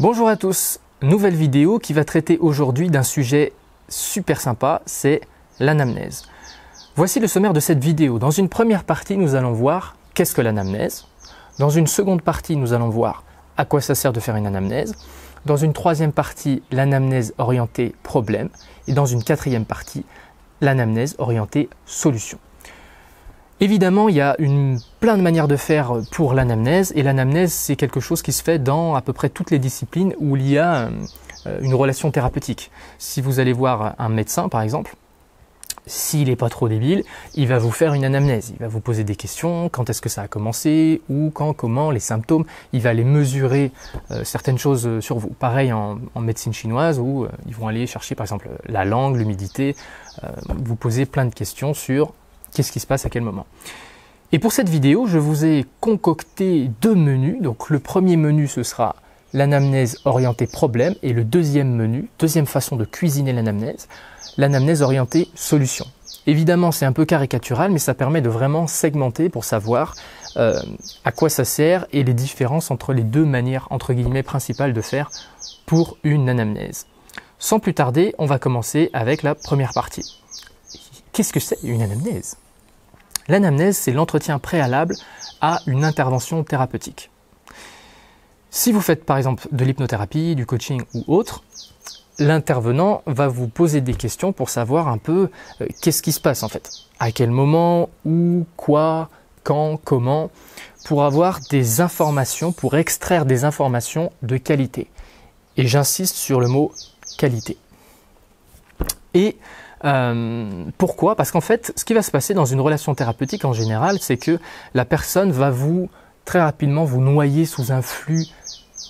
Bonjour à tous, nouvelle vidéo qui va traiter aujourd'hui d'un sujet super sympa, c'est l'anamnèse. Voici le sommaire de cette vidéo. Dans une première partie, nous allons voir qu'est-ce que l'anamnèse. Dans une seconde partie, nous allons voir à quoi ça sert de faire une anamnèse. Dans une troisième partie, l'anamnèse orientée problème. Et dans une quatrième partie, l'anamnèse orientée solution. Évidemment, il y a plein de manières de faire pour l'anamnèse et l'anamnèse, c'est quelque chose qui se fait dans à peu près toutes les disciplines où il y a une relation thérapeutique. Si vous allez voir un médecin, par exemple, s'il n'est pas trop débile, il va vous faire une anamnèse. Il va vous poser des questions, quand est-ce que ça a commencé, où, quand, comment, les symptômes. Il va aller mesurer certaines choses sur vous. Pareil en médecine chinoise où ils vont aller chercher par exemple la langue, l'humidité, vous poser plein de questions sur qu'est-ce qui se passe à quel moment. Et pour cette vidéo, je vous ai concocté deux menus. Donc le premier menu, ce sera l'anamnèse orientée problème et le deuxième menu, deuxième façon de cuisiner l'anamnèse orientée solution. Évidemment, c'est un peu caricatural, mais ça permet de vraiment segmenter pour savoir à quoi ça sert et les différences entre les deux manières, entre guillemets, principales de faire pour une anamnèse. Sans plus tarder, on va commencer avec la première partie. Qu'est-ce que c'est une anamnèse? L'anamnèse, c'est l'entretien préalable à une intervention thérapeutique. Si vous faites par exemple de l'hypnothérapie, du coaching ou autre, l'intervenant va vous poser des questions pour savoir un peu qu'est-ce qui se passe en fait. À quel moment, où, quoi, quand, comment, pour avoir des informations, pour extraire des informations de qualité. Et j'insiste sur le mot qualité. Et pourquoi? Parce qu'en fait, ce qui va se passer dans une relation thérapeutique en général, c'est que la personne va très rapidement vous noyer sous un flux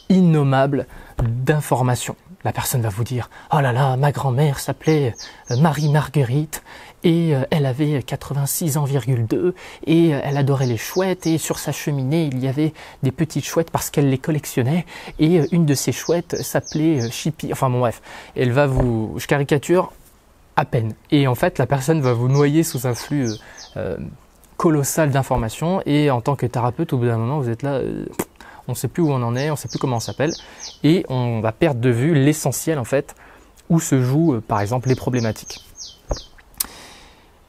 innommable d'informations. La personne va vous dire « Oh là là, ma grand-mère s'appelait Marie-Marguerite et elle avait 86 ans,2 et elle adorait les chouettes et sur sa cheminée il y avait des petites chouettes parce qu'elle les collectionnait et une de ces chouettes s'appelait Chippy. » Enfin bon bref, je caricature à peine. Et en fait, la personne va vous noyer sous un flux colossal d'informations et en tant que thérapeute, au bout d'un moment, vous êtes là, on ne sait plus où on en est, on ne sait plus comment on s'appelle et on va perdre de vue l'essentiel en fait, où se jouent par exemple les problématiques.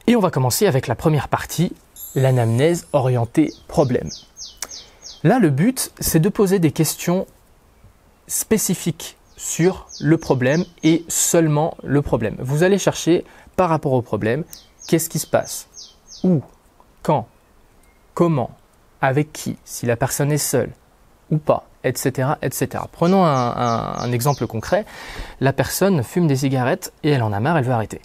Et on va commencer avec la première partie, l'anamnèse orientée problème. Là, le but, c'est de poser des questions spécifiques sur le problème et seulement le problème. Vous allez chercher par rapport au problème, qu'est-ce qui se passe, où, quand, comment, avec qui, si la personne est seule ou pas, etc. etc. Prenons un exemple concret, la personne fume des cigarettes et elle en a marre, elle veut arrêter.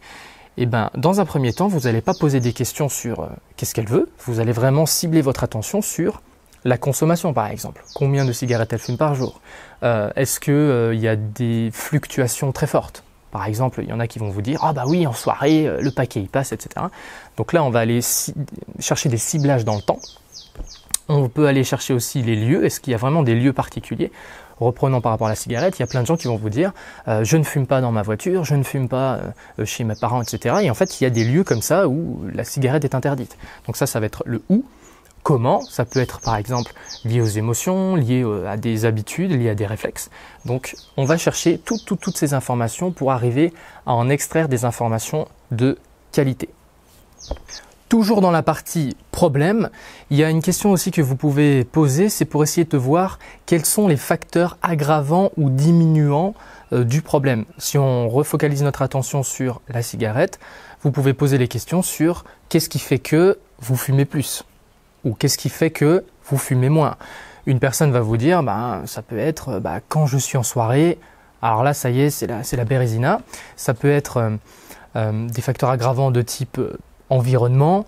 Et ben, dans un premier temps, vous n'allez pas poser des questions sur qu'est-ce qu'elle veut, vous allez vraiment cibler votre attention sur la consommation par exemple. Combien de cigarettes elle fume par jour? Est-ce qu'il y a des fluctuations très fortes? Par exemple, il y en a qui vont vous dire « Ah bah oui, en soirée, le paquet il passe, etc. » Donc là, on va aller chercher des ciblages dans le temps. On peut aller chercher aussi les lieux. Est-ce qu'il y a vraiment des lieux particuliers? Reprenons par rapport à la cigarette, il y a plein de gens qui vont vous dire je ne fume pas dans ma voiture, je ne fume pas chez mes parents, etc. Et en fait, il y a des lieux comme ça où la cigarette est interdite. Donc ça va être le où. Comment? Ça peut être par exemple lié aux émotions, lié à des habitudes, lié à des réflexes. Donc on va chercher toutes ces informations pour arriver à en extraire des informations de qualité. Toujours dans la partie problème, il y a une question aussi que vous pouvez poser, c'est pour essayer de voir quels sont les facteurs aggravants ou diminuants du problème. Si on refocalise notre attention sur la cigarette, vous pouvez poser les questions sur qu'est-ce qui fait que vous fumez plus ou qu'est-ce qui fait que vous fumez moins. Une personne va vous dire, ça peut être quand je suis en soirée, alors là ça y est, c'est la bérésina. Ça peut être des facteurs aggravants de type environnement,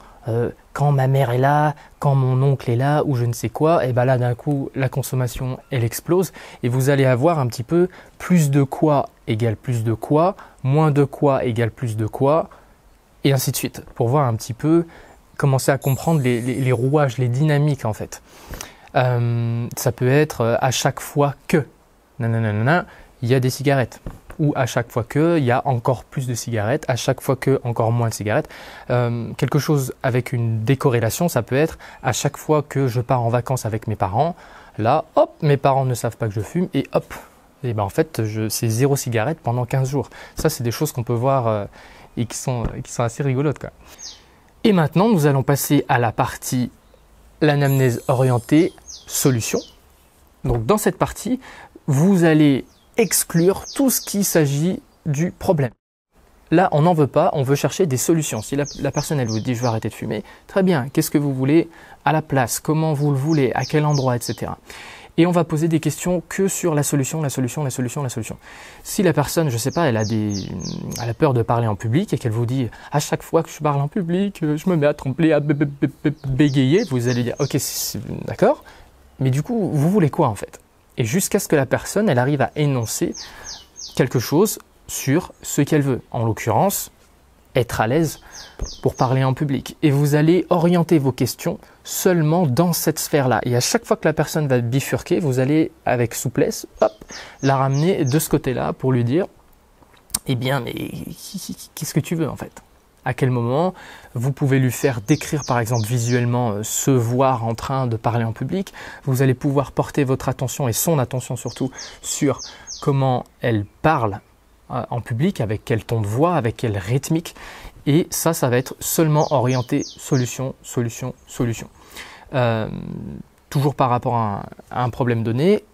quand ma mère est là, quand mon oncle est là ou je ne sais quoi, et là d'un coup la consommation elle explose et vous allez avoir un petit peu plus de quoi égale plus de quoi, moins de quoi égale plus de quoi et ainsi de suite pour voir un petit peu, commencer à comprendre les rouages, les dynamiques en fait. Ça peut être à chaque fois que il y a des cigarettes. Ou à chaque fois qu'il y a encore plus de cigarettes, à chaque fois que encore moins de cigarettes. Quelque chose avec une décorrélation, ça peut être à chaque fois que je pars en vacances avec mes parents, là, hop, mes parents ne savent pas que je fume et hop, Et ben en fait, c'est 0 cigarette pendant 15 jours. Ça, c'est des choses qu'on peut voir et qui sont assez rigolotes, quoi. Et maintenant, nous allons passer à la partie l'anamnèse orientée solution. Donc dans cette partie, vous allez exclure tout ce qui s'agit du problème. Là, on n'en veut pas, on veut chercher des solutions. Si la personne, elle vous dit « je veux arrêter de fumer », très bien, qu'est-ce que vous voulez à la place, comment vous le voulez, à quel endroit, etc. Et on va poser des questions que sur la solution, la solution, la solution, la solution. Si la personne, je ne sais pas, elle a peur de parler en public et qu'elle vous dit « à chaque fois que je parle en public, je me mets à trembler, à bégayer », vous allez dire « ok, d'accord, mais du coup, vous voulez quoi en fait ?» Et jusqu'à ce que la personne, elle arrive à énoncer quelque chose sur ce qu'elle veut. En l'occurrence, être à l'aise pour parler en public. Et vous allez orienter vos questions seulement dans cette sphère-là. Et à chaque fois que la personne va bifurquer, vous allez, avec souplesse, hop, la ramener de ce côté-là pour lui dire « eh bien, mais qu'est-ce que tu veux en fait ?» À quel moment vous pouvez lui faire décrire par exemple visuellement se voir en train de parler en public. Vous allez pouvoir porter votre attention et son attention surtout sur comment elle parle en public, avec quel ton de voix, avec quelle rythmique. Et ça va être seulement orienté solution, solution, solution. Toujours par rapport à un problème donné,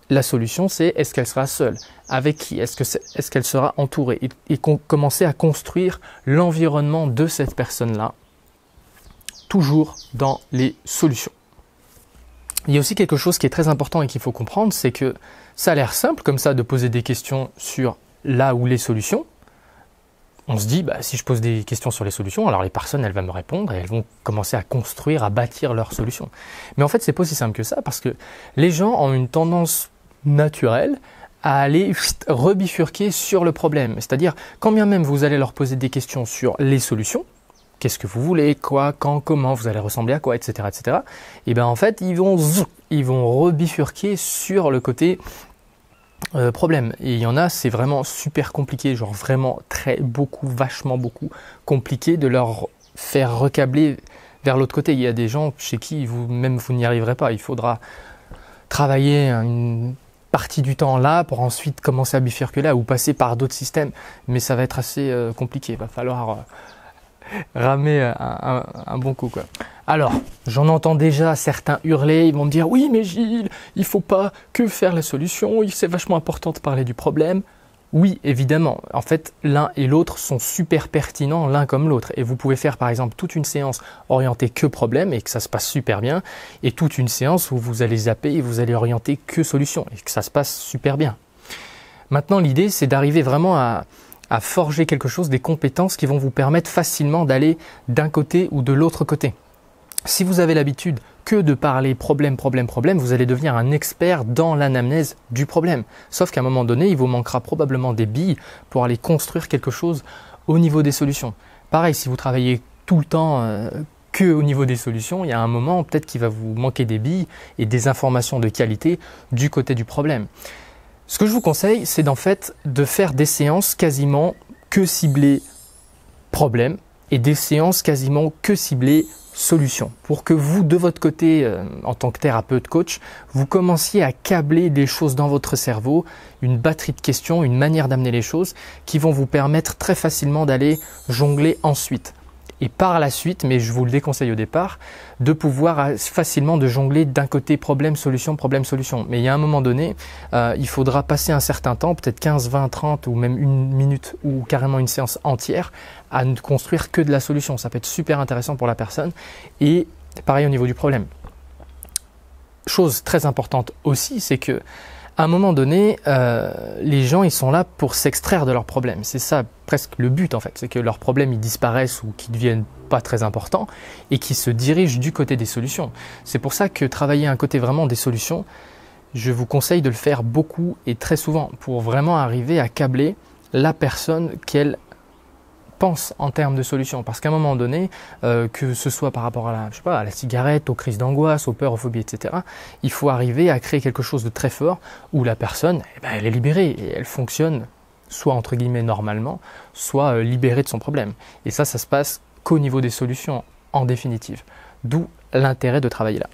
la solution c'est est-ce qu'elle sera seule? Avec qui? Est-ce qu'elle sera entourée? Et commencer à construire l'environnement de cette personne-là, toujours dans les solutions. Il y a aussi quelque chose qui est très important et qu'il faut comprendre, c'est que ça a l'air simple comme ça de poser des questions sur là où les solutions. On se dit, bah, si je pose des questions sur les solutions, alors les personnes, elles vont me répondre et elles vont commencer à construire, à bâtir leurs solutions. Mais en fait, c'est pas aussi simple que ça parce que les gens ont une tendance naturelle à aller rebifurquer sur le problème. C'est-à-dire, quand bien même vous allez leur poser des questions sur les solutions, qu'est-ce que vous voulez, quoi, quand, comment, vous allez ressembler à quoi, etc., etc. Et bien en fait, ils vont rebifurquer sur le côté problème. Et il y en a, c'est vraiment super compliqué, genre vraiment vachement beaucoup compliqué de leur faire recabler vers l'autre côté. Il y a des gens chez qui vous n'y arriverez pas. Il faudra travailler une partie du temps là pour ensuite commencer à bifurquer là ou passer par d'autres systèmes. Mais ça va être assez compliqué. Il va falloir ramer un bon coup, quoi. Alors, j'en entends déjà certains hurler, ils vont me dire « oui, mais Gilles, il ne faut pas que faire la solution, c'est vachement important de parler du problème ». Oui, évidemment. En fait, l'un et l'autre sont super pertinents l'un comme l'autre. Et vous pouvez faire par exemple toute une séance orientée que problème et que ça se passe super bien. Et toute une séance où vous allez zapper et vous allez orienter que solution et que ça se passe super bien. Maintenant, l'idée, c'est d'arriver vraiment à forger quelque chose, des compétences qui vont vous permettre facilement d'aller d'un côté ou de l'autre côté. Si vous avez l'habitude que de parler problème, problème, problème, vous allez devenir un expert dans l'anamnèse du problème. Sauf qu'à un moment donné, il vous manquera probablement des billes pour aller construire quelque chose au niveau des solutions. Pareil, si vous travaillez tout le temps que au niveau des solutions, il y a un moment peut-être qu'il va vous manquer des billes et des informations de qualité du côté du problème. Ce que je vous conseille, c'est en fait de faire des séances quasiment que ciblées problème et des séances quasiment que ciblées solution, pour que vous, de votre côté, en tant que thérapeute coach, vous commenciez à câbler des choses dans votre cerveau, une batterie de questions, une manière d'amener les choses qui vont vous permettre très facilement d'aller jongler ensuite. Et par la suite, mais je vous le déconseille au départ, de pouvoir facilement de jongler d'un côté problème, solution, Mais il y a un moment donné, il faudra passer un certain temps, peut-être 15, 20, 30 ou même une minute ou carrément une séance entière à ne construire que de la solution. Ça peut être super intéressant pour la personne et pareil au niveau du problème. Chose très importante aussi, c'est que à un moment donné, les gens ils sont là pour s'extraire de leurs problèmes. C'est ça presque le but en fait, c'est que leurs problèmes ils disparaissent ou qu'ils deviennent pas très importants et qu'ils se dirigent du côté des solutions. C'est pour ça que travailler un côté vraiment des solutions, je vous conseille de le faire beaucoup et très souvent pour vraiment arriver à câbler la personne qu'elle pense en termes de solutions. Parce qu'à un moment donné, que ce soit par rapport à la cigarette, aux crises d'angoisse, aux peurs, aux phobies, etc., il faut arriver à créer quelque chose de très fort où la personne, elle est libérée et elle fonctionne soit entre guillemets normalement, soit libérée de son problème. Et ça se passe qu'au niveau des solutions en définitive. D'où l'intérêt de travailler là.